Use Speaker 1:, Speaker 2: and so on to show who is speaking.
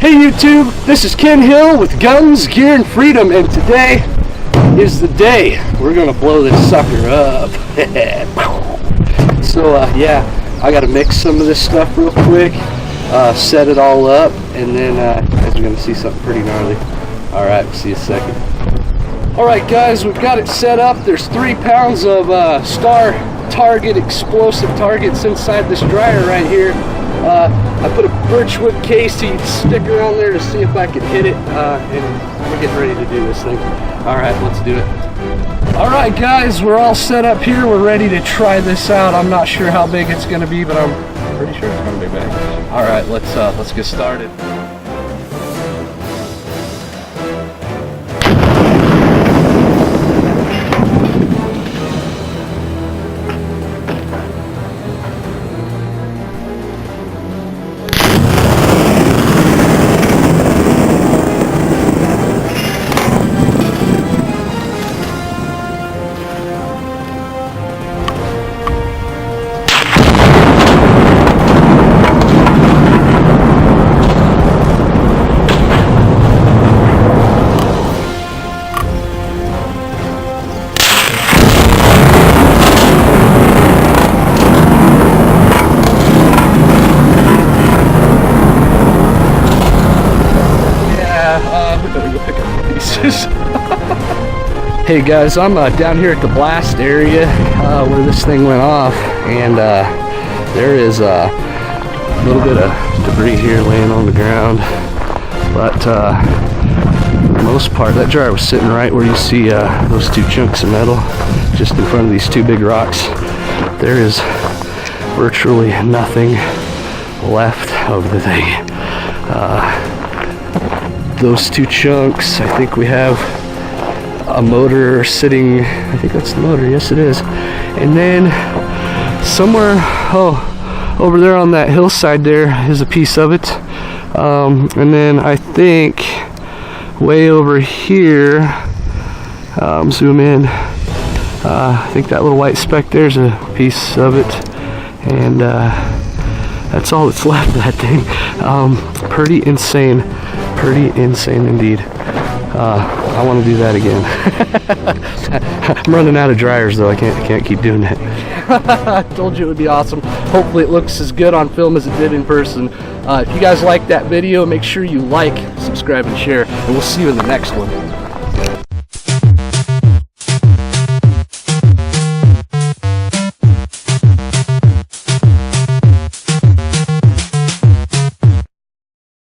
Speaker 1: Hey YouTube, this is Ken Hill with Guns, Gear, and Freedom, and today is the day we're gonna blow this sucker up. So yeah, I gotta mix some of this stuff real quick, set it all up, and then you guys are gonna see something pretty gnarly. Alright, we'll see you in a second. Alright guys, we've got it set up. There's 3 pounds of Star Target explosive targets inside this dryer right here. I put a birchwood casing sticker on there to see if I could hit it, and we're getting ready to do this thing. Alright, let's do it. Alright guys, we're all set up here. We're ready to try this out. I'm not sure how big it's going to be, but I'm pretty sure it's going to be big. Alright, let's get started. Hey guys, I'm down here at the blast area where this thing went off, and there is a little bit of debris here laying on the ground, but for the most part that dryer was sitting right where you see those 2 chunks of metal just in front of these 2 big rocks. There is virtually nothing left of the thing. Those 2 chunks, I think we have a motor sitting, I think that's the motor, yes it is. And then somewhere, over there on that hillside there is a piece of it. And then I think way over here, zoom in, I think that little white speck there's a piece of it. And that's all that's left of that thing. Pretty insane indeed. I want to do that again. I'm running out of dryers though. I can't keep doing that. I told you it would be awesome. Hopefully it looks as good on film as it did in person. If you guys liked that video, make sure you like, subscribe, and share, and we'll see you in the next one.